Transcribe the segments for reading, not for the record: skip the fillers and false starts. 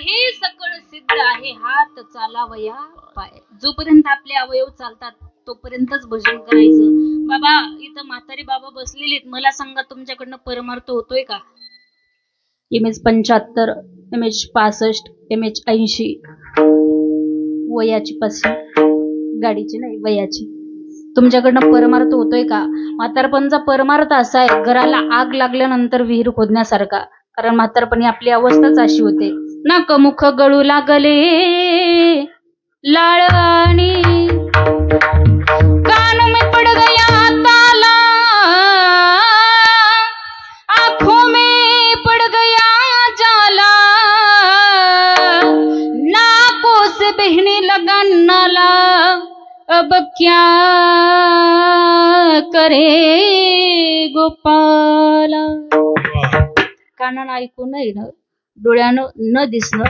हे सकळ सिद्ध आहे हात चालावया पाय. जोपर्यंत आपले अवयव चालतात तोपर्यंतच भजन करायचं. बाबा इथं म्हातारी बाबा बसलेले, मला सांगा तुमच्याकडनं परमार्थ होतोय का? MH 75, MH 65, MH 80 वयाची पासून, गाडीची नाही वयाची. तुमच्याकडनं परमार्थ होतोय का? म्हातारपणचा परमार्थ असा आहे, घराला आग लागल्यानंतर विहीर खोदण्यासारखा. कारण म्हातारपणी आपली अवस्थाच अशी होते. नाक मुख गळू लागले लाळ आणि कान में पड़ गया ताला, आंखों में पड़ गया जाला, नाकों से बहने लगा नाला, अब क्या करे गोपाला. कानानं ऐकू न येणं, डोळ्यानं न दिसणं,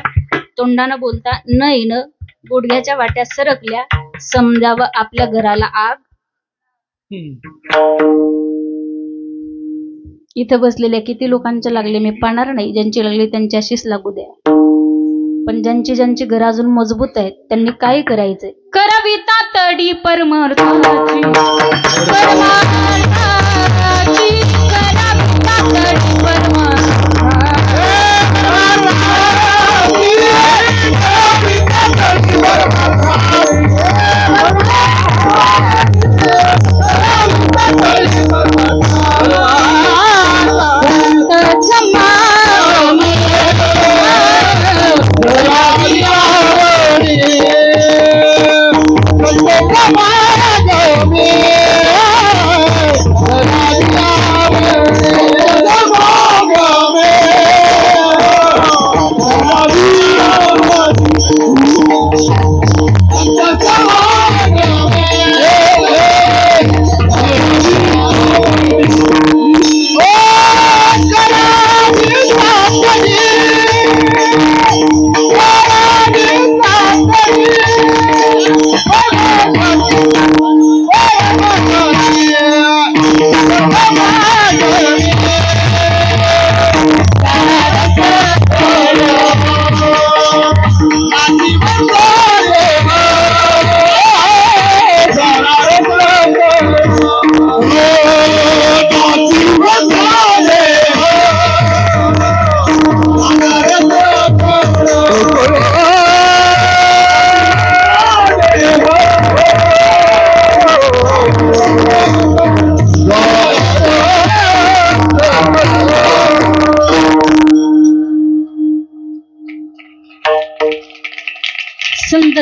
तोंडानं बोलता न येणं, गुडघ्याच्या वाट्या सरकल्या, समजावं आपल्या घराला आग. इथं बसलेल्या किती लोकांचे लागले मी पाहणार नाही, ज्यांची लागली त्यांची अशीच लागू द्या. पण ज्यांची घर अजून मजबूत आहेत त्यांनी काय करायचंय? करावी तातडी परमार्थाची, परमार्थाची करावी तातडी परमार्थाची.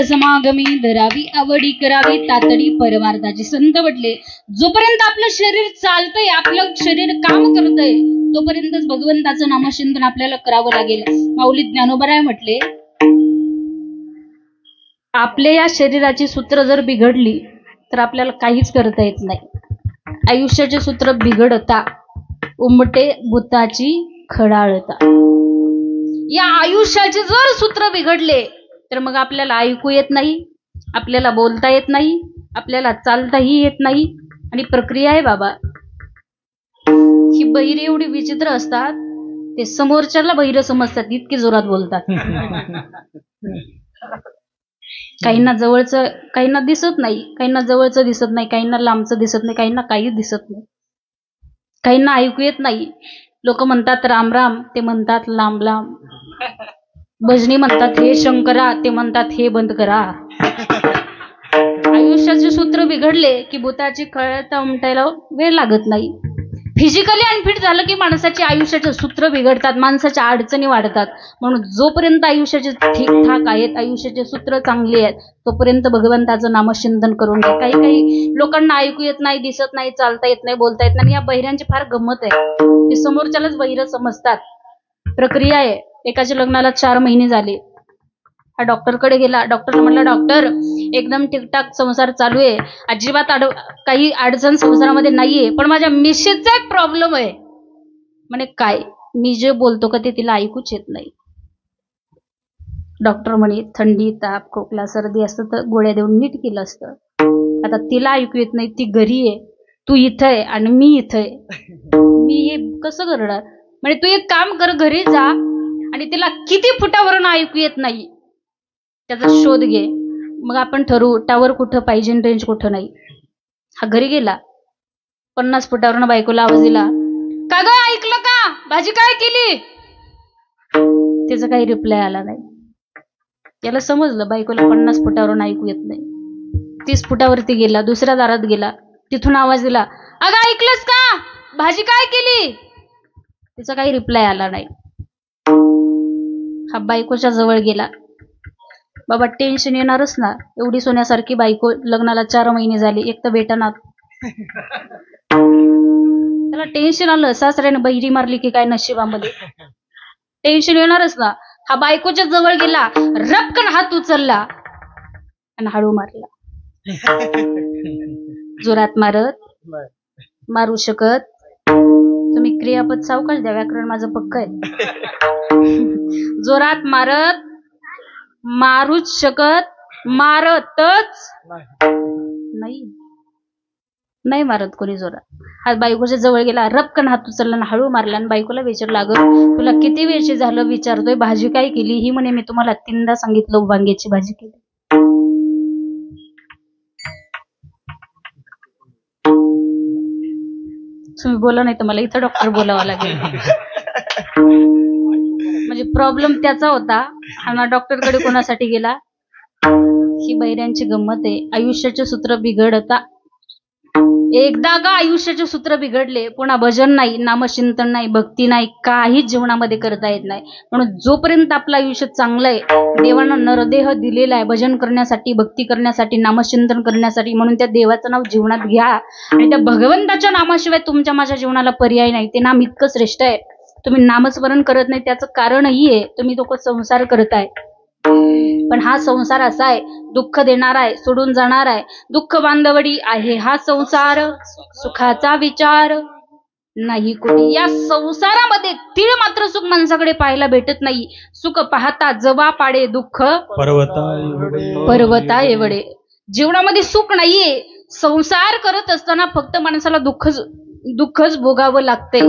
समागमी धरावी आवडी करावी तातडी परमार्थाची. संत म्हटले जोपर्यंत आपलं शरीर चालतंय, आपलं शरीर काम करतंय, तोपर्यंतच भगवंताचं नामचिंतन आपल्याला करावं लागेल. माऊली ज्ञानोबराय म्हटले आपल्या या शरीराची सूत्र जर बिघडली तर आपल्याला काहीच करता येत नाही. आयुष्याचे सूत्र बिघडता उमटे भूताची खडाळता. या आयुष्याचे जर सूत्र बिघडले तर मग आपल्याला ऐकू येत नाही, आपल्याला बोलता येत नाही, आपल्याला चालताही येत नाही. आणि प्रक्रिया आहे बाबा, ही बहिरे एवढी विचित्र असतात, ते समोरच्याला बहिरं समजतात, इतके जोरात बोलतात. काहींना जवळचं, काहींना दिसत नाही, काहींना जवळचं दिसत नाही, काहींना लांबचं दिसत नाही, काहींना काहीच दिसत नाही, काहींना ऐकू येत नाही. लोक म्हणतात राम राम, ते म्हणतात लांब लांब. भजनी म्हणतात हे शंकरा, ते म्हणतात हे बंद करा. आयुष्याचे सूत्र बिघडले की भूताची खळता उमटायला वेळ लागत नाही. फिजिकली अनफिट झालं की माणसाचे आयुष्याचे सूत्र बिघडतात, माणसाच्या अडचणी वाढतात. म्हणून जोपर्यंत आयुष्याचे ठीकठाक आहेत, आयुष्याचे सूत्र चांगले आहेत, तोपर्यंत भगवंताचं नामचिंतन करून घ्या. काही काही लोकांना ऐकू येत नाही, दिसत नाही, चालता येत नाही, बोलता येत नाही. या बहिऱ्यांची फार गंमत आहे, ते समोरच्यालाच बहिरं समजतात. प्रक्रिया आहे. एकाच्या लग्नाला 4 महिने झाले, हा डॉक्टरकडे गेला. डॉक्टर म्हणला डॉक्टर एकदम ठीकठाक संसार चालू आहे, अजिबात काही अडचण संसारामध्ये नाहीये, पण माझ्या मिसेसचा एक प्रॉब्लेम आहे. म्हणे काय? मी जे बोलतो का ते तिला ऐकूच येत नाही. डॉक्टर म्हणे थंडी ताप खोकला सर्दी असतं तर गोळ्या देऊन नीट केलं असतं. आता तिला ऐकू येत नाही, ती घरी आहे, तू इथं आहे आणि मी इथं आहे, मी हे कसं करणार? म्हणजे तू एक काम कर, घरी जा आणि तिला किती फुटावरून ऐकू येत नाही त्याचा शोध घे. मग आपण ठरवू टावर कुठं पाहिजे रेंज कुठं नाही. हा घरी गेला 50 फुटावरून बायकोला आवाज दिला, का ग ऐकलं का, भाजी काय केली? त्याचा काही रिप्लाय आला नाही. त्याला समजलं बायकोला 50 फुटावरून ऐकू येत नाही. 30 फुटावरती गेला, दुसऱ्या दारात गेला, तिथून आवाज दिला, अगं ऐकलंस का, भाजी काय केली? त्याचा काही रिप्लाय आला नाही. हा बायकोच्या जवळ गेला. बाबा टेन्शन येणारच ना, एवढी सोन्यासारखी बायको, लग्नाला 4 महिने झाले, एक तर भेटणार. त्याला टेन्शन आलं, सासऱ्याने बहिरी मारली की काय नशिबामध्ये, टेन्शन येणारच ना. हा बायकोच्या जवळ गेला, रपकन हात उचलला आणि हळू मारला. जोरात मारू शकत तुम्ही क्रियापद सावकाश द्या, व्याकरण माझं पक्क आहे. जोरात मारूच शकत, मारतच नाही मारत कोणी जोरात. हा बायकोच्या जवळ गेला, रपकन हात उचलला आणि हळू मारला आणि बायकोला विचारला, अगं तुला किती वेळची झालं विचारतोय, भाजी काय केली? ही म्हणे मी तुम्हाला 3दा सांगितलं वांग्याची भाजी केली. तुम्ही बोला नाही तर मला इथं डॉक्टर बोलावा लागेल. म्हणजे प्रॉब्लेम त्याचा होता, हा ना डॉक्टरकडे कोणासाठी गेला. ही बहिऱ्यांची गंमत आहे. आयुष्याचे सूत्र बिघडता एकदा का आयुष्याचे सूत्र बिघडले, पुन्हा भजन नाही, नामचिंतन नाही, भक्ती नाही, काहीच जीवनामध्ये करता येत नाही. म्हणून जोपर्यंत आपलं आयुष्य चांगलं आहे, देवानं नरदेह दिलेला आहे भजन करण्यासाठी, भक्ती करण्यासाठी, नामचिंतन करण्यासाठी. म्हणून त्या देवाचं नाव जीवनात घ्या आणि त्या भगवंताच्या नामाशिवाय तुमच्या माझ्या जीवनाला पर्याय नाही. ते नाम इतकं श्रेष्ठ आहे. तुम्ही नामस्मरण करत नाही त्याचं कारणही आहे, तुम्ही तो संसार करताय. पण हा संसार असा आहे, दुःख देणारा आहे, सोडून जाणार आहे, दुःख बांधवडी आहे हा संसार, सुखाचा विचार नाही कुठे. या संसारामध्ये तीळ मात्र सुख माणसाकडे पाहायला भेटत नाही. सुख पाहता जवा पाडे दुःख पर्वता एवढे. जीवनामध्ये सुख नाहीये. संसार करत असताना फक्त माणसाला दुःखच भोगावं लागते.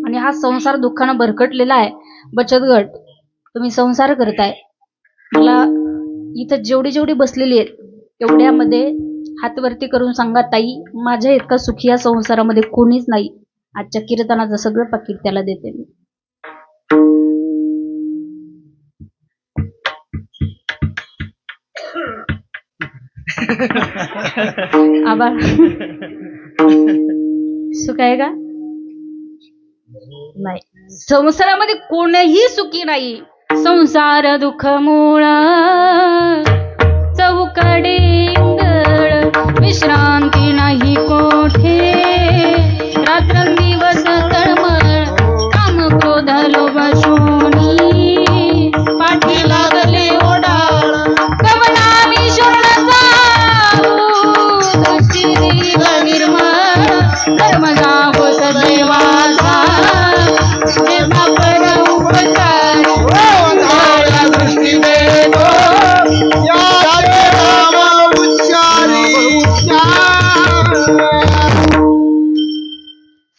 आणि हा संसार दुःखानं भरकटलेला आहे. बचत गट तुम्ही संसार करताय, मला इथं जेवढी बसलेली आहेत तेवढ्यामध्ये हात वरती करून सांगा, ताई माझ्या इतका सुखी या संसारामध्ये कोणीच नाही. आजच्या कीर्तनाचं सगळं पाकीट त्याला देते मी. आबा सुख आहे का? नाही. संसारामध्ये कोणीही सुखी नाही. संसार दुःख मूळ चौकडे विश्रांती नाही कोठे. रात्रंदिवस तळमळ काम क्रोध लोभ शोणी. पाठी लागले ओढाळ कवनामी शरणचा निर्मळ धर्म जागो सदैवाचा.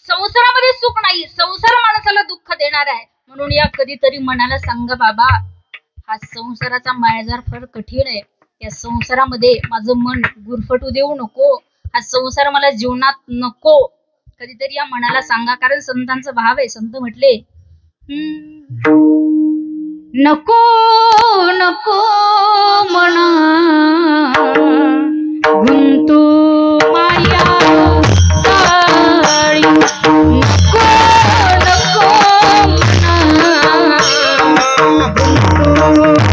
संसारामध्ये सुख नाही. संसार माणसाला दुःख देणार आहे. म्हणून या कधीतरी मनाला सांगा, बाबा हा संसाराचा मायाजार फार कठीण आहे. या संसारामध्ये माझं मन गुरफटू देऊ नको. हा संसार मला जीवनात नको. कधीतरी या मनाला सांगा. कारण संतांचा भाव आहे. संत म्हटले, नको नको म्हणा गुंतू माया काळी. नको नको म्हणा गुंतू माया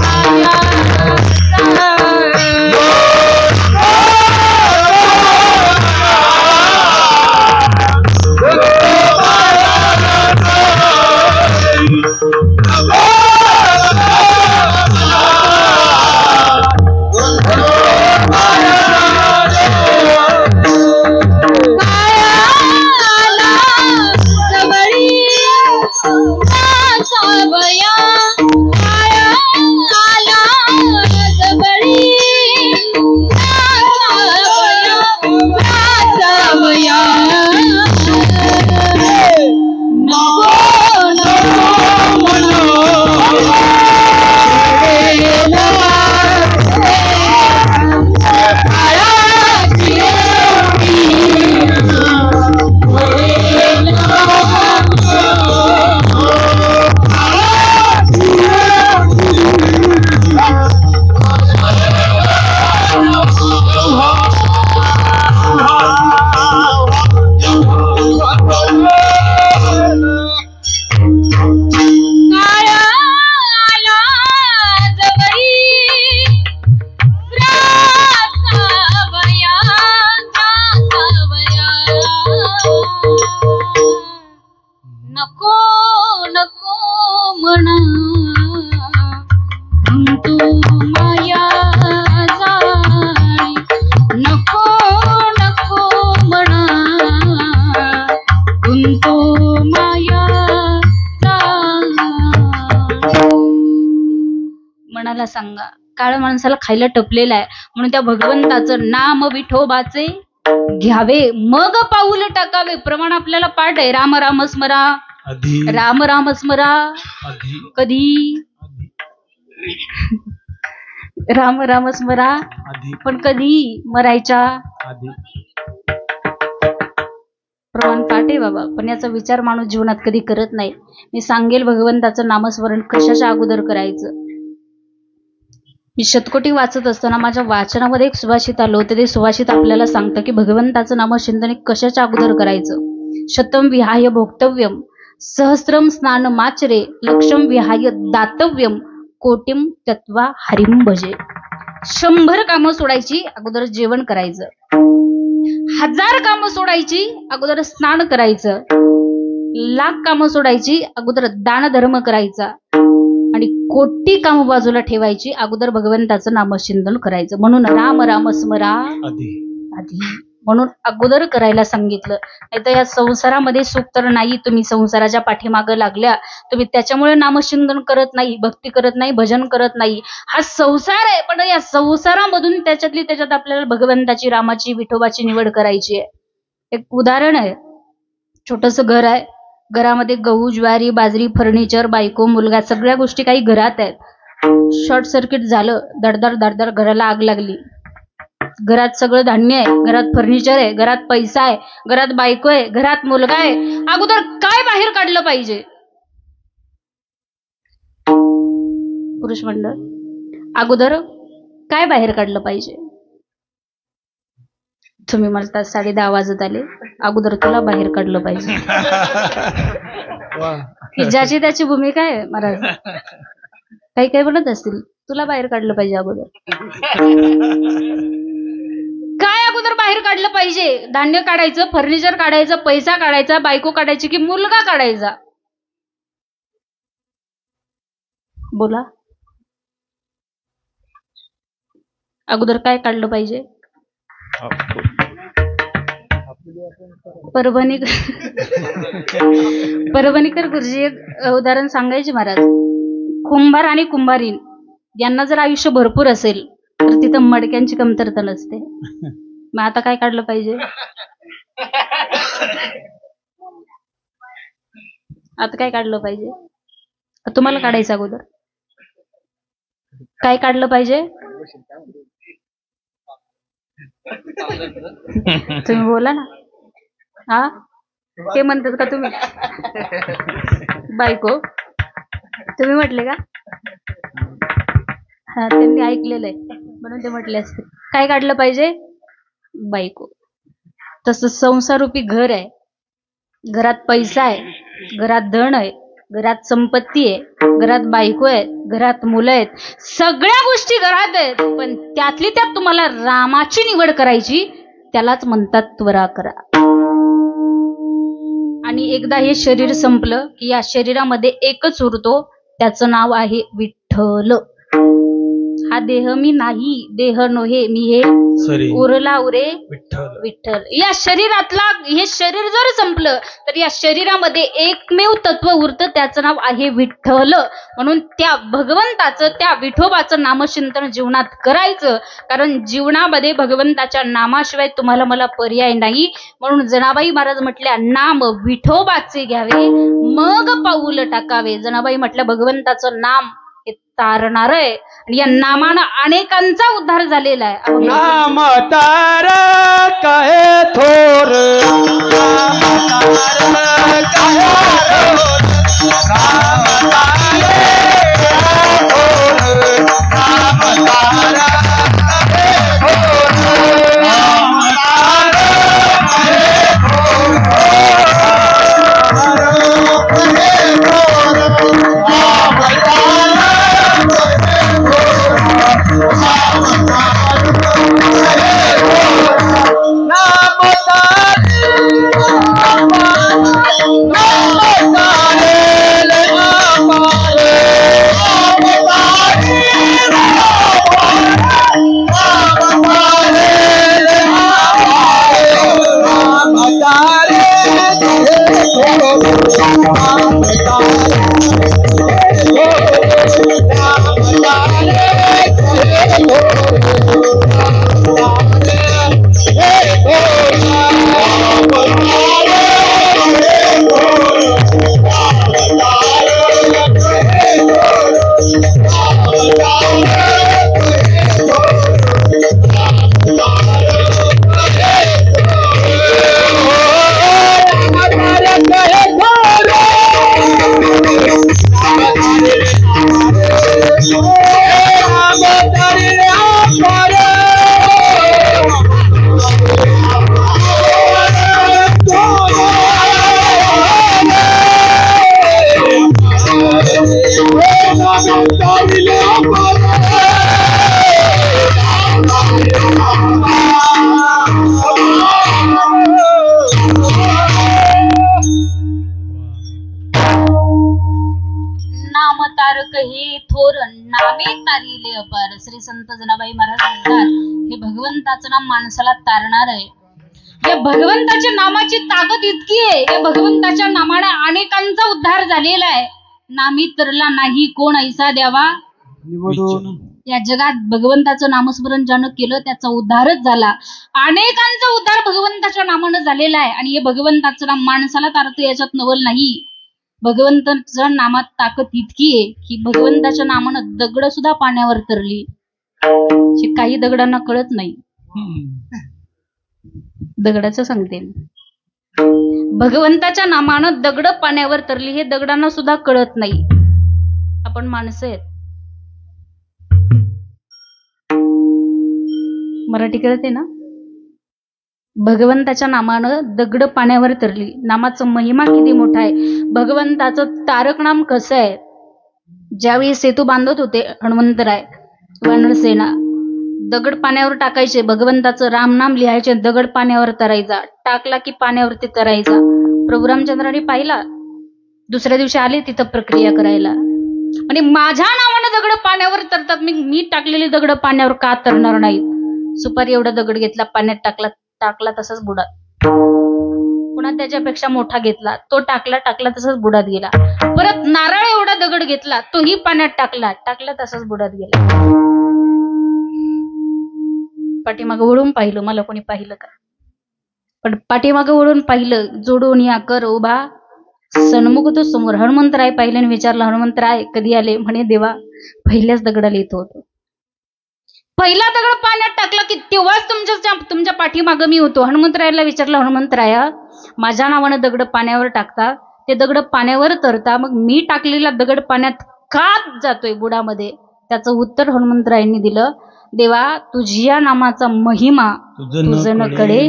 मनाला सांगा. काळ माणसाला खायला टपलेला आहे, म्हणून त्या भगवंताचं नाम विठोबाचे घ्यावे मग पाऊल टाकावे. प्रमाण आपल्याला पाठ आहे. राम राम स्मरा, राम राम स्मरा. कधी राम राम स्मरा, पण कधी मरायच्या प्रमाण पाठ आहे बाबा. पण याचा विचार माणूस जीवनात कधी करत नाही. मी सांगेल भगवंताचं नामस्मरण कशाच्या अगोदर करायचं. मी शतकोटी वाचत असताना माझ्या वाचनामध्ये एक सुभाषित आलं होतं. ते सुभाषित आपल्याला सांगतं की भगवंताचं नामचिंतन कशाच्या अगोदर करायचं. शतम विहाय भोक्तव्यम, सहस्रम स्नान माचरे, लक्षम विहाय दातव्यम, कोटिम तत्वा हरिम भजे. 100 कामं सोडायची, अगोदर जेवण करायचं. 1000 कामं सोडायची, अगोदर स्नान करायचं. 1,00,000 कामं सोडायची, अगोदर दान धर्म करायचा. आणि कोटी कामं बाजूला ठेवायची, अगोदर भगवंताचं नामचिंतन करायचं. म्हणून राम राम स्मरा आधी, म्हणून अगोदर करायला सांगितलं. नाही तर या संसारामध्ये सुख तर नाही. तुम्ही संसाराच्या पाठीमागं लागल्या, तुम्ही त्याच्यामुळे नामचिंतन करत नाही, भक्ती करत नाही, भजन करत नाही. हा संसार आहे, पण या संसारामधून त्याच्यात आपल्याला भगवंताची, रामाची, विठोबाची निवड करायची आहे. एक उदाहरण आहे. छोटंसं घर आहे, घरामध्ये गहू, ज्वारी, बाजरी, फर्निचर, बायको, मुलगा, सगळ्या गोष्टी काही घरात आहेत. शॉर्ट सर्किट झालं, दडदड दडदड, घराला आग लागली. घरात सगळं धान्य आहे, घरात फर्निचर आहे, घरात पैसा आहे, घरात बायको आहे, घरात मुलगा आहे. अगोदर काय बाहेर काढलं पाहिजे? पुरुष मंडळ, अगोदर काय बाहेर काढलं पाहिजे? तुम्ही म्हणता 10:30 वाजत आले, अगोदर तुला बाहेर काढलं पाहिजे. ही ज्याची त्याची भूमिका आहे महाराज. काही काही म्हणत असतील तुला बाहेर काढलं पाहिजे अगोदर. काय अगोदर बाहेर काढलं पाहिजे? धान्य काढायचं, फर्निचर काढायचं, पैसा काढायचा, बायको काढायची की मुलगा काढायचा? बोला. अगोदर काय काढलं पाहिजे? परभणीकर गुरुजी एक उदाहरण सांगायचे महाराज. कुंभार आणि कुंभारीण यांना जर आयुष्य भरपूर असेल तर तिथं मडक्यांची कमतरता नसते. मग आता काय काढलं पाहिजे? आता काय काढलं पाहिजे? तुम्हाला काढायचं अगोदर काय काढलं पाहिजे? तुम्ही बोला ना. हा, ते म्हणतात का तुम्ही? बायको तुम्ही म्हटले का? हा, त्यांनी ऐकलेलं आहे म्हणून ते म्हटले असते. काय काढलं पाहिजे? बायको. तसं संसारूपी घर आहे, घरात पैसा आहे, घरात धन आहे, घरात संपत्ती आहे, घरात बायको आहे, घरात मुलं आहेत, सगळ्या गोष्टी घरात आहेत. पण त्यातली त्यात तुम्हाला रामाची निवड करायची, त्यालाच म्हणतात त्वरा करा. आणि एकदा हे शरीर संपलं की या शरीरामध्ये एकच उरतो, त्याचं नाव आहे विठ्ठल. हा देह मी नाही, देह नोहे मी हे, उरला उरे विठ्ठल. या शरीरातला हे शरीर जर संपलं तर या शरीरामध्ये एकमेव तत्व उरतं, त्याचं नाव आहे विठ्ठल. म्हणून त्या भगवंताचं, त्या विठोबाचं नामचिंतन जीवनात करायचं. कारण जीवनामध्ये भगवंताच्या नामाशिवाय तुम्हाला मला पर्याय नाही. म्हणून जनाबाई महाराज म्हटल्या, नाम विठोबाचे घ्यावे मग पाऊल टाकावे. जनाबाई म्हटल्या, भगवंताचं नाम हे तारणार आहे आणि या नामानं अनेकांचा उद्धार झालेला आहे. नाम तार कहे थोर, नाम तार कहे थोर, नाम तार कहे थोर, नाम तार कहे थोर, नाम तार कहे थोर, नाम तार राम तारिले अपार नाम तारक हे थोर नामे तारिले अपार. श्री संत जनाबाई महाराज म्हणतात हे भगवंताचं नाम माणसाला तारणार आहे. या भगवंताच्या नामाची ताकद इतकी आहे, या भगवंताच्या नामाने अनेकांचा उद्धार झालेला आहे. नामी तरला नाही कोण ऐसा द्यावा. या जगात भगवंताचं नामस्मरण ज्यानं केलं त्याचा उद्धारच झाला. अनेकांचा उद्धार भगवंताच्या नामानं झालेला आहे. आणि हे भगवंताचं नाम माणसाला तारतं याच्यात नवल नाही. भगवंताच्या नामात ताकद इतकी आहे की भगवंताच्या नामानं दगड सुद्धा पाण्यावर तरली. काही दगडांना कळत नाही. दगडाचं सांगते, भगवंताच्या नामानं दगड पाण्यावर तरली. हे दगडांना सुद्धा कळत नाही. आपण माणसं आहेत. मराठी कळते ना. भगवंताच्या नामानं दगड पाण्यावर तरली. नामाचा महिमा किती मोठा आहे. भगवंताचं तारक नाम कसं आहे. ज्यावेळी सेतू बांधत होते हनुमंतराय वानरसेना, दगड पाण्यावर टाकायचे, भगवंताचं रामनाम लिहायचे, दगड पाण्यावर तरायचा. टाकला की पाण्यावरती तरायचा. प्रभू रामचंद्राने पाहिला. दुसऱ्या दिवशी आले तिथं प्रक्रिया करायला आणि माझ्या नावानं दगड पाण्यावर तरतात, मी टाकलेली दगड पाण्यावर का तरणार नाहीत. सुपारी एवढा दगड घेतला, पाण्यात टाकला तसाच बुडात. पुन्हा त्याच्यापेक्षा मोठा घेतला, तो टाकला तसाच बुडात गेला. परत नारळ एवढा दगड घेतला, तोही पाण्यात टाकला तसाच बुडात गेला. पाठीमागं वळून पाहिलं, मला कोणी पाहिलं का. पण पाठीमागं वळून पाहिलं, जोडून या कर उभा सन्मुख तो समोर. हनुमंतराय पाहिल्याने विचारलं, हनुमंतराय कधी आले. म्हणे देवा पहिल्याच दगडाला येतो होतो. पहिला दगड पाण्यात टाकला की तेव्हाच तुमच्या पाठीमागं मी होतो. हनुमंतरायाला विचारलं, हनुमंतराया माझ्या नावानं दगड पाण्यावर टाकता, ते दगड पाण्यावर तरता, मग मी टाकलेला दगड पाण्यात का जातोय बुडामध्ये. त्याचं उत्तर हनुमंतरायांनी दिलं, देवा तुझ्या नामाचा महिमा तुझं कडे.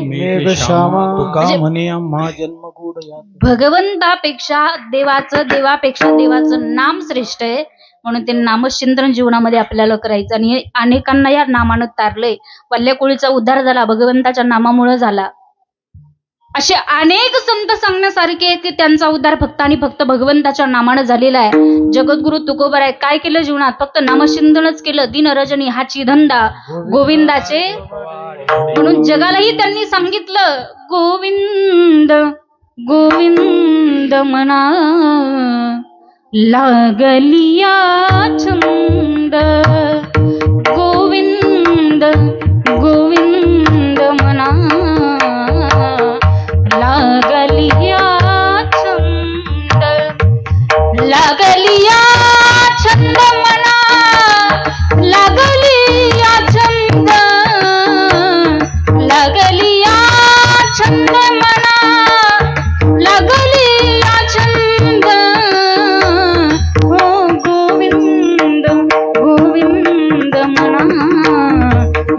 भगवंतापेक्षा देवाचं नाम श्रेष्ठ आहे. म्हणून ते नामचिंतन जीवनामध्ये आपल्याला करायचं. आणि अनेकांना या नामानं तारलंय. वल्ल्याकोळीचा उद्धार झाला भगवंताच्या नामामुळे झाला. असे अनेक संत सांगण्यासारखे आहेत की त्यांचा उद्धार फक्त आणि फक्त भगवंताच्या नामानं झालेला आहे. जगद्गुरु तुकोबाराय काय केलं जीवनात, फक्त नामचिंतनच केलं. दिन रजनी हाची धंदा गोविंदाचे. म्हणून जगालाही त्यांनी सांगितलं, गोविंद गोविंद म्हणा लागलिया छंद. गोविंद गोविंद म्हणा लागलिया छंद. लागलिया छंद म्हणा लागलिया छंद. लागलिया छंद म्हणा लागलिया छंद. हो गोविंद गोविंद म्हणा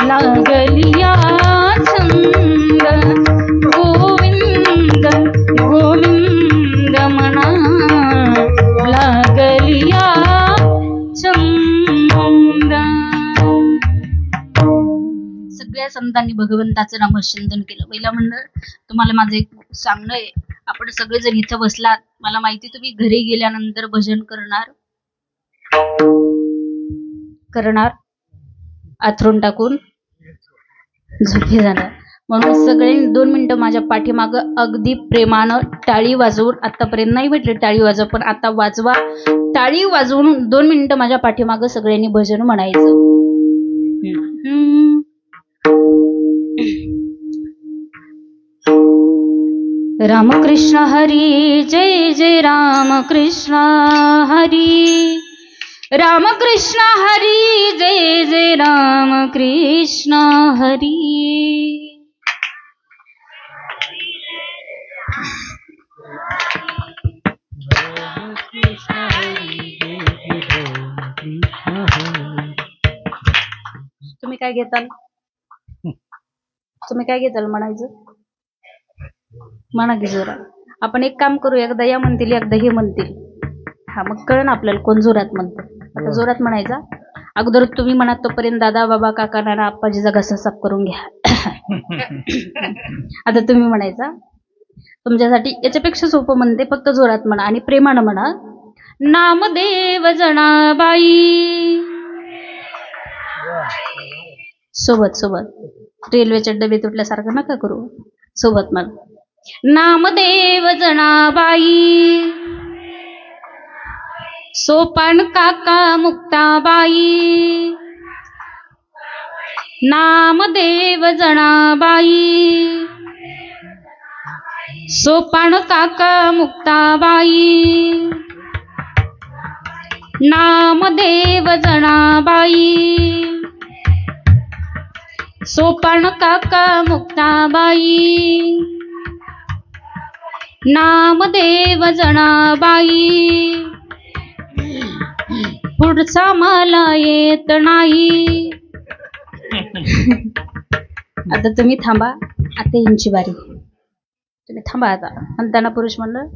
लागलिया छंद. गोविंद गोविंद म्हणा लागलिया छंद. सगळ्या संतांनी भगवंताचं नामचिंतन केलं. पहिला म्हणलं तुम्हाला माझं एक सांगणं आहे, आपण सगळेजण इथं बसलात, मला माहिती तुम्ही घरी गेल्यानंतर भजन करणार आथरून टाकून झोपे जाणार. म्हणून सगळ्यांनी 2 मिनिटं माझ्या पाठीमागं अगदी प्रेमानं टाळी वाजवून, आतापर्यंत नाही म्हटले टाळी वाजव, पण आता वाजवा. टाळी वाजवून 2 मिनिटं माझ्या पाठीमागं सगळ्यांनी भजन म्हणायचं. रामकृष्ण हरी जय जय रामकृष्ण हरी. रामकृष्ण हरी जय जय रामकृष्ण हरी. कृष्ण हरी जय जय राम कृष्ण हरी. काय घेताल? तुम्ही काय घेताल म्हणायचं? म्हणा की जोरात. आपण एक काम करू, एकदा या म्हणतील एकदा हे म्हणतील. हा मग कळण आपल्याला कोण जोरात म्हणतं. आता जोरात म्हणायचा. अगोदर तुम्ही म्हणा तोपर्यंत दादा बाबा काका नाना आप्पाजीचा घसा साफ करून घ्या. आता तुम्ही म्हणायचा. तुमच्यासाठी याच्यापेक्षा सोपं म्हणते, फक्त जोरात म्हणा आणि प्रेमानं म्हणा. नामदेव जनाबाई. सोबत सोबत रेल्वेचे डबे तुटल्यासारखं नका करू. सोबत म्हणा. नामदेव जनाबाई. सोपान काका मुक्ताबाई. नामदेव जनाबाई. सोपान काका मुक्ताबाई. नामदेव जनाबाई. सोपान काका मुक्ताबाई. नामदेव जनाबाई. पुढचा मला येत नाही. आता तुम्ही थांबा. आता यांची बारी. तुम्ही थांबा आता. म्हणताना पुरुष म्हणलं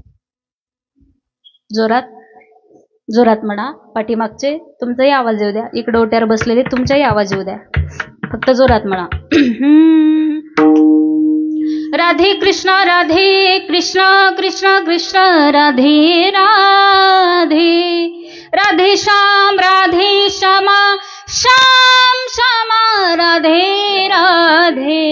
जोरात जोरात म्हणा. पाठीमागचे तुमचाही आवाज येऊ द्या. इकडे ओट्यावर बसलेले तुमचाही आवाज येऊ द्या. फक्त जोरात म्हणा. राधे कृष्ण कृष्ण कृष्ण राधे राधे. राधे श्याम श्यामा श्याम श्यामा राधे राधे.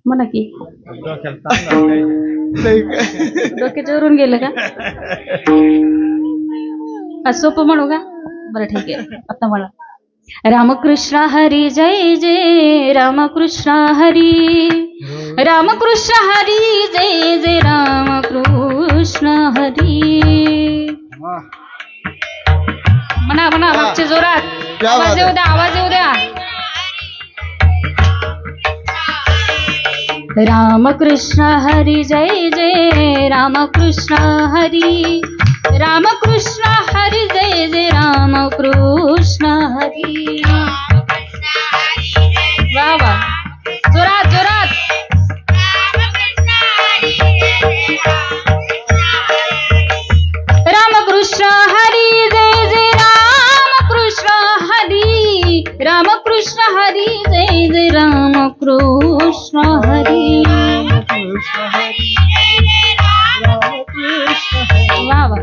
म्हणा की डोक्याच्यावरून गेलं का? सोपं म्हणू का? बरं ठीक आहे. आता म्हणा. रामकृष्ण हरी जय जय रामकृष्ण हरी. रामकृष्ण हरी जय जय रामकृष्ण हरी. म्हणा म्हणा मागच्या जोरात. आवाज येऊ द्या. आवाज येऊ द्या. रामकृष्ण हरी जय जय रामकृष्ण हरी. रामकृष्ण हरी जय जय रामकृष्ण हरी. वा वा. जोरात जोरात. रामकृष्ण हरी जय जय रामकृष्ण हरी. रामकृष्ण हरी जय जय रामकृष्ण हरी. वा वा.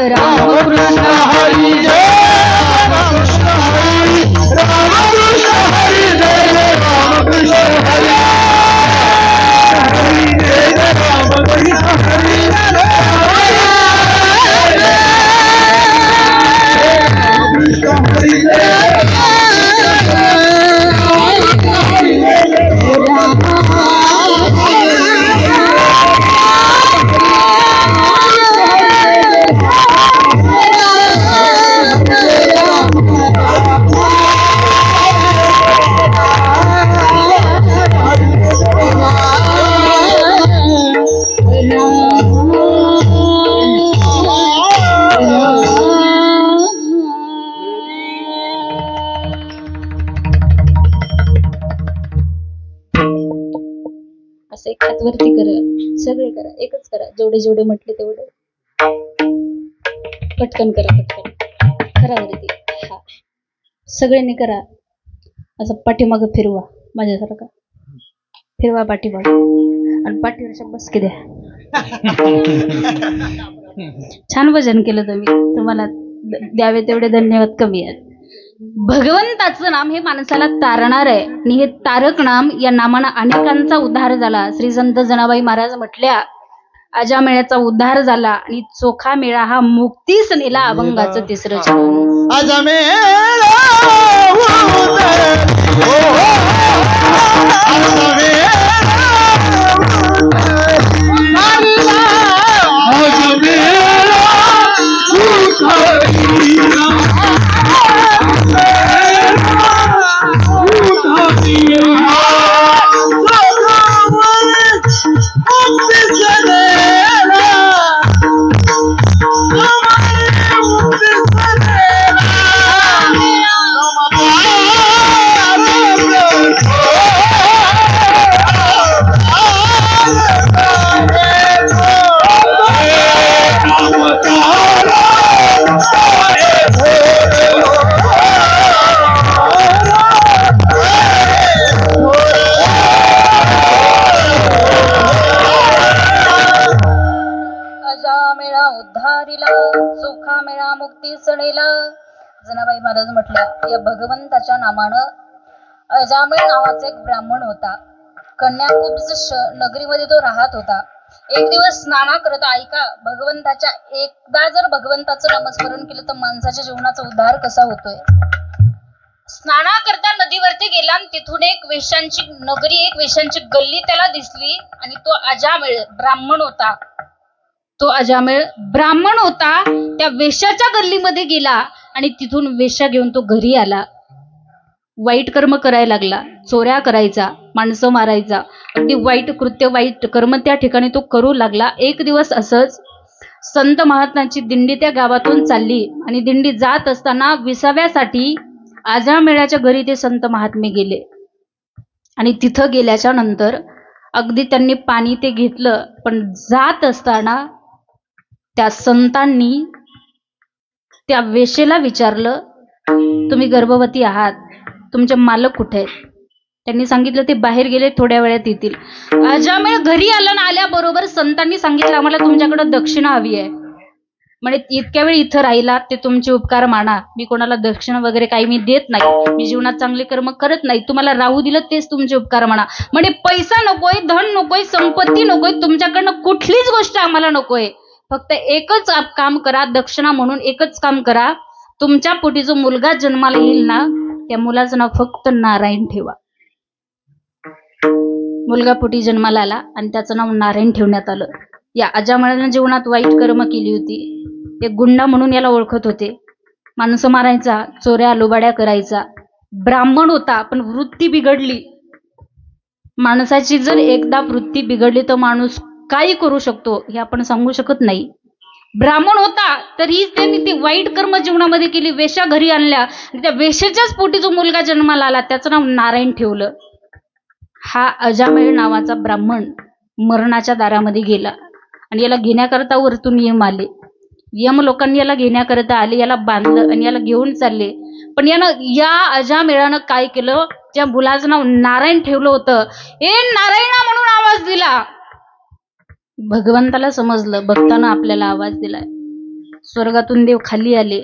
रामकृष्ण हरी जय रामकृष्ण हरी. रामकृष्ण हरी जय जय रामकृष्ण हरी. असं एक हात वरती करा. सगळे करा. एकच करा. जेवढे जेवढे म्हटले तेवढे. पटकन करा. पटकन करा वरती. हा सगळ्यांनी करा. असं पाठीमाग फिरवा. माझ्यासारखा फिरवा पाठीमाग. आणि पाठीवर शब्बसकी द्या. छान भजन केलं तुम्ही. तुम्हाला द्यावे तेवढे धन्यवाद कमी आहेत. भगवंताचं नाम हे माणसाला तारणार आहे. आणि हे तारक नाम या नामानं अनेकांचा उद्धार झाला. श्री संत जनाबाई महाराज म्हटल्या अजामेळ्याचा उद्धार झाला. आणि चोखा मेळा हा मुक्तीस नेला अभंगाचं तिसरं चरण. मुक्ती सणेला. जनाबाई महाराज म्हटल्या, या भगवंताच्या नामानं अजामिळ नावाचा एक ब्राह्मण होता. कन्याकुब्ज नगरीमध्ये तो राहत होता. एक दिवस स्नाना करत, ऐका, भगवंताच्या एकदा जर भगवंताचं नामस्मरण केलं तर माणसाच्या जीवनाचा उद्धार कसा होतोय. स्नाना करता नदीवरती गेला आणि तिथून एक वेश्यांची नगरी, एक वेश्यांची गल्ली त्याला दिसली आणि तो अजामिळ ब्राह्मण होता. त्या वेश्याच्या गल्लीमध्ये गेला आणि तिथून वेश्या घेऊन तो घरी आला. वाईट कर्म करायला लागला, चोऱ्या करायचा, माणसं मारायचा, अगदी वाईट कृत्य, वाईट कर्म त्या ठिकाणी तो करू लागला. एक दिवस असंच संत महात्म्यांची दिंडी त्या गावातून चालली आणि दिंडी जात असताना विसाव्यासाठी अजामिळाच्या घरी ते संत महात्मे गेले आणि तिथं गेल्याच्या नंतर अगदी त्यांनी पाणी ते घेतलं. पण जात असताना त्या संतांनी त्या वेशेला विचारलं, तुम्ही गर्भवती आहात, तुमचे मालक कुठे आहेत? त्यांनी सांगितलं ते बाहेर गेले, थोड्या वेळात येतील. अजामिळ घरी आला ना, आल्याबरोबर संतांनी सांगितलं, आम्हाला तुमच्याकडे दक्षिणा हवी आहे. म्हणजे इतक्या वेळ इथं राहिला ते तुमचे उपकार माना. मी कोणाला दक्षिणा वगैरे काही मी देत नाही, मी जीवनात चांगले कर्म करत नाही, तुम्हाला राहू दिलं तेच तुमचे उपकार माना. म्हणजे पैसा नकोय, धन नकोय, संपत्ती नकोय, तुमच्याकडनं कुठलीच गोष्ट आम्हाला नकोय. फक्त एकच काम करा, दक्षिणा म्हणून एकच काम करा. तुमच्या पोटी जो मुलगा जन्माला येईल ना, त्या मुलाचं नाव फक्त नारायण ठेवा. मुलगा पोटी जन्माला आला आणि त्याचं नाव नारायण ठेवण्यात आलं. या अजामिळानं जीवनात वाईट कर्म केली होती. एक गुंडा म्हणून याला ओळखत होते. माणसं मारायचा, चोऱ्या लुबाड्या करायचा. ब्राह्मण होता पण वृत्ती बिघडली. माणसाची जर एकदा वृत्ती बिघडली तर माणूस काही करू शकतो हे आपण सांगू शकत नाही. ब्राह्मण होता तरी त्यांनी ती वाईट कर्म जीवनामध्ये केली. वेश्या घरी आणल्या आणि त्या वेश्याच्याच पोटी जो मुलगा जन्माला आला त्याचं नाव नारायण ठेवलं. हा अजामिळ नावाचा ब्राह्मण मरणाच्या दारामध्ये गेला आणि याला घेण्याकरता वरतून यम आले. यम लोकांनी याला घेण्याकरता आले, याला बांधलं आणि याला घेऊन चालले. पण या अजामिळानं काय केलं, ज्या मुलाचं नाव नारायण ठेवलं होतं, ए नारायणा म्हणून आवाज दिला. भगवंताला समजलं भक्तानं आपल्याला आवाज दिलाय. स्वर्गातून देव खाली आले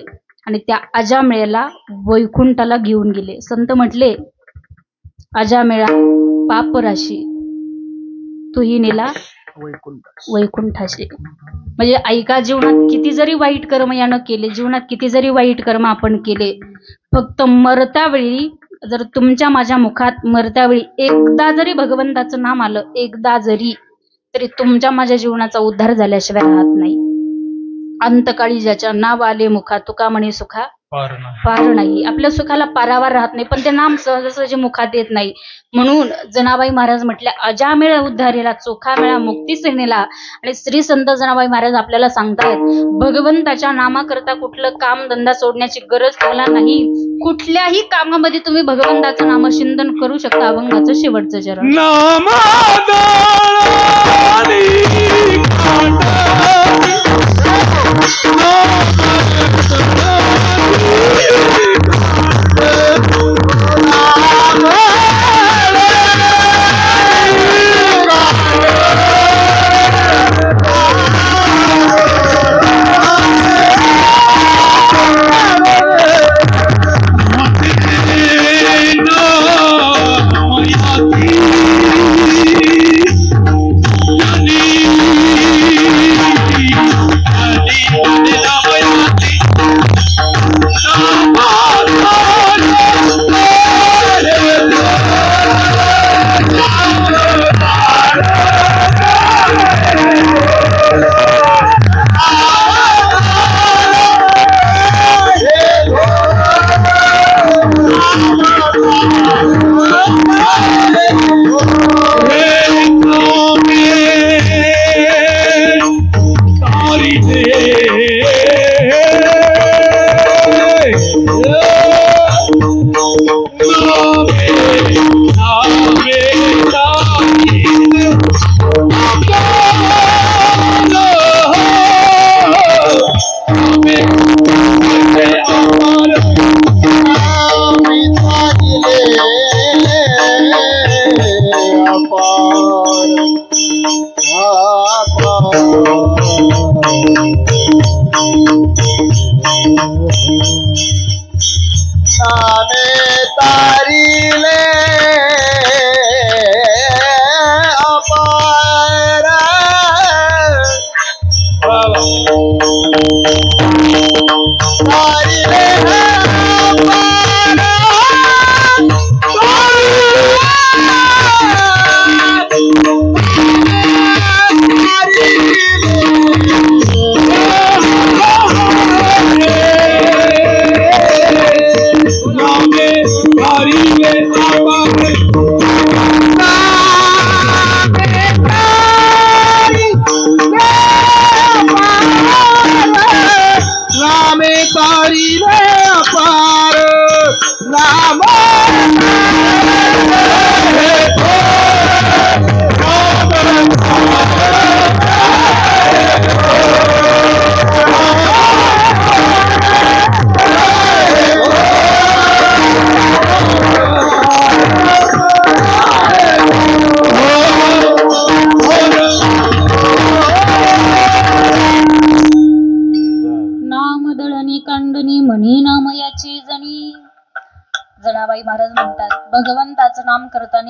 आणि त्या अजामिळाला वैकुंठाला घेऊन गेले. संत म्हटले, अजामिळा पापराशी तूही नेला वैकुंठाशी. म्हणजे ऐका, जीवनात किती जरी वाईट कर्म यानं केले, जीवनात किती जरी वाईट कर्म आपण केले, फक्त मरता वेळी जर तुमच्या माझ्या मुखात मरता वेळी एकदा जरी भगवंताचं नाम आलं, एकदा जरी, तरी तुमच्या माझ्या जीवनाचा उद्धार झाल्याशिवाय राहत नाही. अंतकाळी ज्याच्या नाव आले मुखा, तुका म्हणे सुखा पार नाही. आपल्या सुखाला पारावर राहत नाही, पण ते नाम सहजासहजी मुखात येत नाही. म्हणून जनाबाई महाराज म्हटल्या, अजामिळ उद्धारेला, चोखा मिळा मुक्ती सेनेला. आणि श्री संत जनाबाई महाराज आपल्याला सांगतायत, भगवंताच्या नामाकरता कुठलं काम धंदा सोडण्याची गरज तुम्हाला नाही. कुठल्याही कामामध्ये तुम्ही भगवंताचं नामचिंतन करू शकता. अभंगाचं शेवटचं चरण.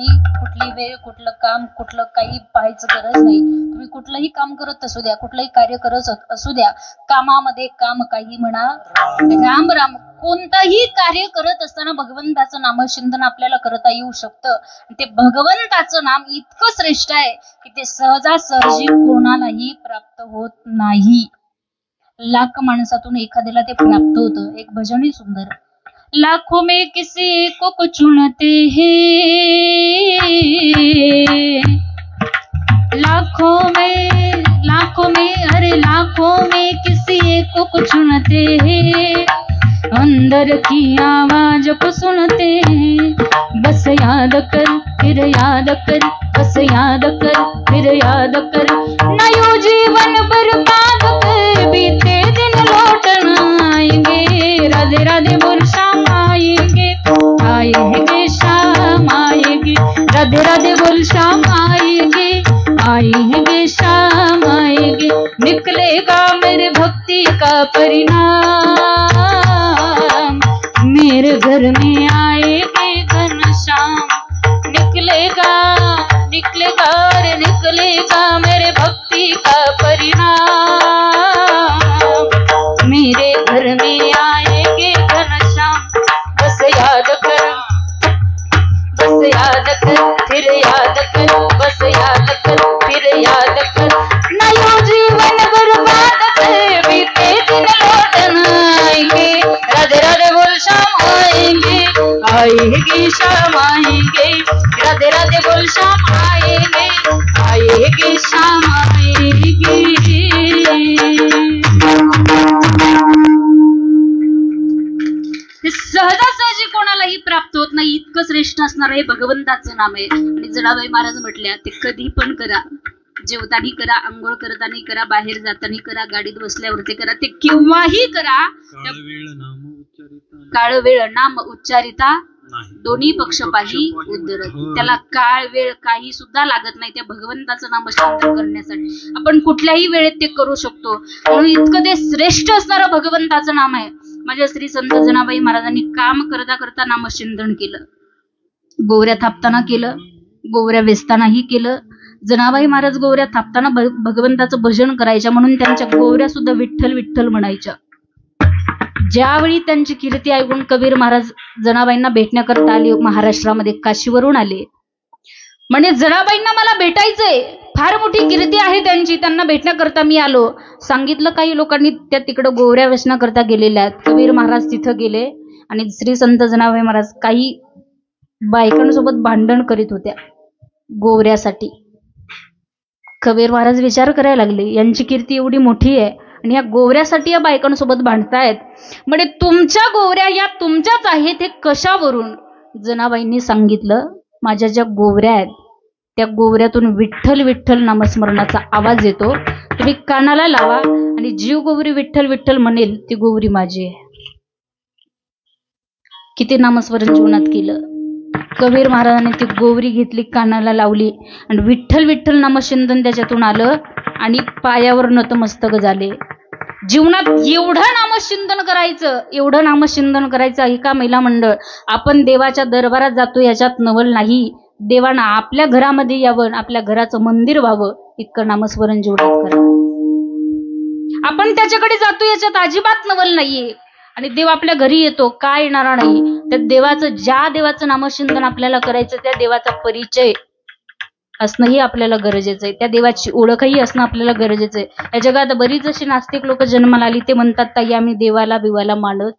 तुम्ही कुठली वेळ, कुठलं काम, कुठलं काही पाहायचं गरज नाही. तुम्ही कुठलंही काम करत असू द्या, कुठलंही कार्य करत असू द्या, कामामध्ये काम काही म्हणा, राम राम. कोणतंही कार्य करत असताना भगवंताचं नामचिंतन आपल्याला करता येऊ शकतं. ते भगवंताचं नाम इतकं श्रेष्ठ आहे की ते सहजासहजी कोणालाही प्राप्त होत नाही. लाख माणसातून एखाद्याला ते प्राप्त होतं. एक भजनही सुंदर. लाखों में किसी को चुनते हैं, लाखों में अरे लाखों में किसी एक को चुनते हैं, अंदर की आवाज को सुनते हैं. बस याद कर फिर याद कर, बस याद कर फिर याद कर, ना यूं जीवन बर्बाद कर, बीते दिन लौट न आएंगे. राधे राधे बोल शाम आएंगे, आएंगे शाम आएंगे. राधे राधे बोल शाम आएंगे, आएंगे शाम आएंगे. निकलेगा मेरे भक्ति का परिणाम, मेरे घर में आएंगे घनश्याम. निकलेगा निकलेगा रे निकलेगा मेरे भक्ति का परिणाम, मेरे घर में आएंगे घनश्याम. बस याद कर, बस याद कर फिर याद कर, बस याद कर फिर याद कर, ना यूं जीवन बर्बाद कर, बीते दिन लौट न आएंगे. राधे राधे बोल शाम आएंगे, आएंगे शाम आएंगे. राधे राधे बोल शाम आएंगे, आएंगे शाम आएंगे. सहजासहजी कोणालाही प्राप्त होत नाही, इतकं श्रेष्ठ असणार हे भगवंताचं नाम आहे. आणि जनाबाई महाराज म्हटल्या ते कधी पण करा, जेवताना करा, आंघोळ करताना करा, बाहेर जाताना करा, गाडीत बसल्यावरती करा, ते केव्हाही करा. काळ वेळ नाम उच्चारिता दोन्ही पक्ष पाही उद्धरती. त्याला काळ वेळ काही सुद्धा लागत नाही त्या भगवंताचं नामस्मरण करण्यासाठी. आपण कुठल्याही वेळेत ते करू शकतो. म्हणून इतकं ते श्रेष्ठ असणारं भगवंताचं नाम आहे. माझ्या श्री संत जनाबाई महाराजांनी काम करता करता नामचिंतन केलं. गोवऱ्या थापताना केलं, गोवऱ्या वेचतानाही केलं. जनाबाई महाराज गोवऱ्या थापताना भगवंताचं भजन करायच्या, म्हणून त्यांच्या गोवऱ्या सुद्धा विठ्ठल विठ्ठल म्हणायच्या. ज्यावेळी त्यांची कीर्ती ऐकून कबीर महाराज जनाबाईंना भेटण्याकरता आले. महाराष्ट्रामध्ये काशीवरून आले. म्हणजे जनाबाईंना मला भेटायचंय, फार मोठी कीर्ती आहे त्यांची, त्यांना भेटण्याकरता मी आलो. सांगितलं काही लोकांनी त्या तिकडं गोवऱ्या वेचण्याकरता गेलेल्या आहेत. कबीर महाराज तिथं गेले आणि श्री संत जनाबाई महाराज काही बायकांसोबत भांडण करीत होत्या गोवऱ्यासाठी. कबीर महाराज विचार करायला लागले, यांची कीर्ती एवढी मोठी आहे आणि या गोवऱ्यासाठी या बायकांसोबत भांडतायत, म्हणजे तुमच्या गोवऱ्या या तुमच्याच आहेत, हे कशावरून? जनाबाईंनी सांगितलं, माझ्या ज्या गोवऱ्या आहेत त्या गोवऱ्यातून विठ्ठल विठ्ठल नामस्मरणाचा आवाज येतो, तुम्ही कानाला लावा आणि जीव गोवरी विठ्ठल विठ्ठल म्हणेल ती गोवरी माझी आहे. किती नामस्मरण जीवनात केलं. कबीर महाराजांनी ती गोवरी घेतली, कानाला लावली आणि विठ्ठल विठ्ठल नामचिंतन त्याच्यातून आलं आणि पायावर नतमस्तक झाले. जीवनात एवढं नामचिंतन करायचं, एवढं नामचिंतन करायचं. ऐका महिला मंडळ, आपण देवाच्या दरबारात जातो याच्यात नवल नाही. देवानं आपल्या घरामध्ये यावं, आपल्या घराचं मंदिर व्हावं, इतकं नामस्मरण जीवनात करा. आपण त्याच्याकडे जातो याच्यात अजिबात नवल नाहीये. आणि देव आपल्या घरी येतो, काय येणारा नाही. त्या देवाचं, ज्या देवाचं नामचिंतन आपल्याला करायचं त्या देवाचा परिचय असणंही आपल्याला गरजेचं आहे. त्या देवाची ओळखही असणं आपल्याला गरजेचं आहे. या जगात बरीच अशी नास्तिक लोक जन्माला आली, ते म्हणतात ताई आम्ही देवाला बिवाला मानत.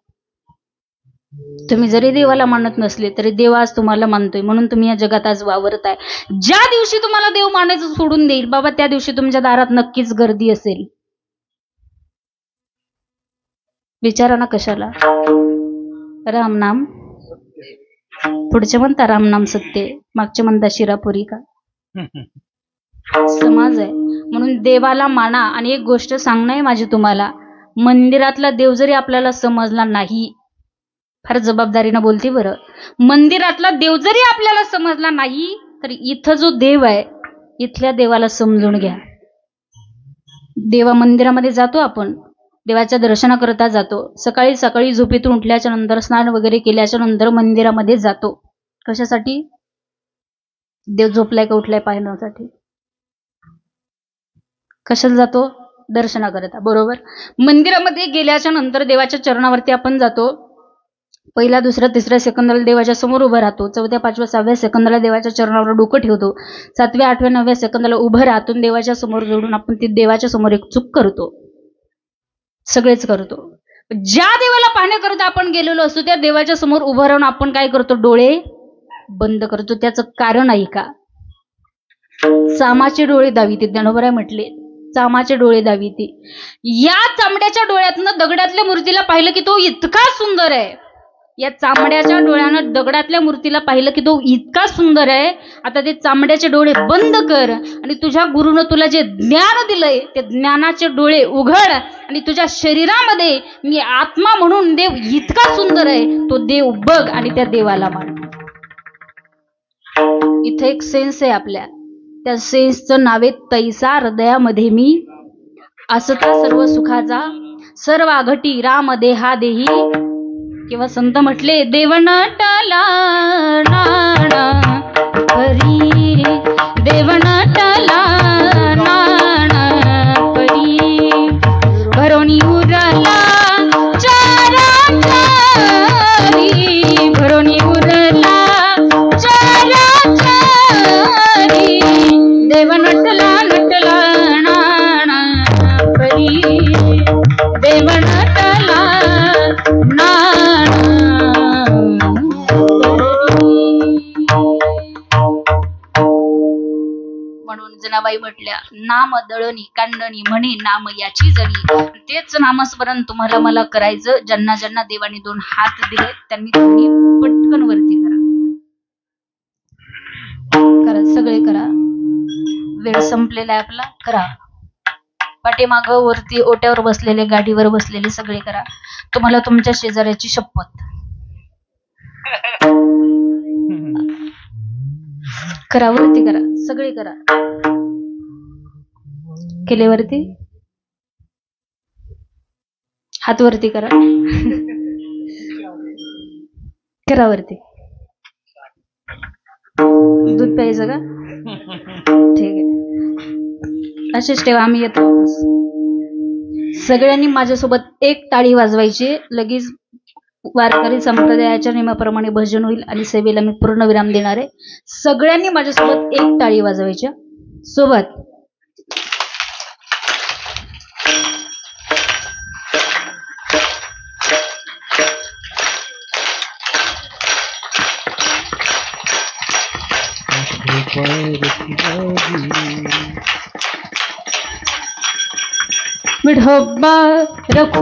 तुम्ही जरी देवाला मानत नसले तरी देव आज तुम्हाला मानतोय, म्हणून तुम्ही या जगात आज वावरताय. ज्या दिवशी तुम्हाला देव मानायचं सोडून देईल बाबा, त्या दिवशी तुमच्या दारात नक्कीच गर्दी असेल. विचारा ना कशाला? राम नाम, पुढचे म्हणता राम नाम सत्य, मागचे म्हणता शिरापुरी का? समाज आहे म्हणून देवाला माना. आणि एक गोष्ट सांगणं आहे माझी तुम्हाला, मंदिरातला देव जरी आपल्याला समजला नाही, फार जबाबदारीनं बोलते बरं, मंदिरातला देव जरी आपल्याला समजला नाही तर इथं जो देव आहे इथल्या देवाला समजून घ्या. देवा मंदिरामध्ये जातो आपण, देवाच्या दर्शनाकरता जातो. सकाळी सकाळी झोपेतून उठल्याच्या नंतर, स्नान वगैरे केल्याच्या नंतर मंदिरामध्ये जातो. कशासाठी? देव झोपलाय का उठलाय पाहण्यासाठी. कशाला जातो? दर्शना करता. बरोबर. मंदिरामध्ये गेल्याच्या नंतर देवाच्या चरणावरती आपण जातो. पहिल्या, दुसऱ्या, तिसऱ्या सेकंदाला देवाच्या समोर उभं राहतो. चौथ्या, पाचव्या, 6व्या सेकंदाला देवाच्या चरणावर डोकं ठेवतो. 7व्या, 8व्या, 9व्या सेकंदाला उभं राहून देवाच्या समोर जोडून आपण ती देवाच्या समोर एक चूक करतो. सगळेच करतो. ज्या देवाला पाहण्याकरता आपण गेलेलो असतो त्या देवाच्या समोर उभं राहून आपण काय करतो? डोळे बंद करतो. त्याचं कारण आहे का? चामाचे डोळे दाविते. ज्ञानोबराय म्हटले चामाचे डोळे दाविते. या चामड्याच्या डोळ्यातनं दगडातल्या मूर्तीला पाहिलं की तो इतका सुंदर आहे. या चामड्याच्या डोळ्यानं दगडातल्या मूर्तीला पाहिलं की तो इतका सुंदर आहे. आता ते चामड्याचे डोळे बंद कर आणि तुझ्या गुरुनं तुला जे ज्ञान दिलंय ते ज्ञानाचे डोळे उघड आणि तुझ्या शरीरामध्ये मी आत्मा म्हणून देव इतका सुंदर आहे तो देव बघ आणि त्या देवाला मान. इथे एक सेन्स आहे आपल्या. त्या सेन्सचं नाव आहे तैसा हृदयामध्ये मी असता सर्व सुखाचा सर्व आघटी राम देहा देही. किंवा संत म्हटले देवनाटाला नाना परी देवनाटाला नाना परी भरोनी उरला चारा चारी भरोनी उरला चारा चारी देवनटला नटला नाना परी देवनटला म्हणून जनाबाई म्हटल्या नाम दळणी कांडणी म्हणे नाम याची जणी. तेच नामस्मरण तुम्हाला मला करायचं. ज्यांना ज्यांना देवाने 2 हात दिले त्यांनी तुम्ही पटकन वरती करा. करा सगळे करा. वेळ संपलेला आहे आपला. करा. पाठीमाग वरती ओट्यावर बसलेले गाडीवर बसलेले सगळे करा. तुम्हाला तुमच्या शेजाऱ्याची शपथ. करा वरती करा. सगळे करा. केले वरती. हात वरती करा. करा वरती. दूध प्यायचं का? ठीक आहे. असेच ठेवा. आम्ही येतो. सगळ्यांनी माझ्यासोबत एक टाळी वाजवायची. लगेच वारकरी संप्रदायाच्या नियमाप्रमाणे भजन होईल आणि सेवेला मी पूर्ण विराम देणार आहे. सगळ्यांनी माझ्यासोबत एक टाळी वाजवायच्या सोबत. विठोबा रखू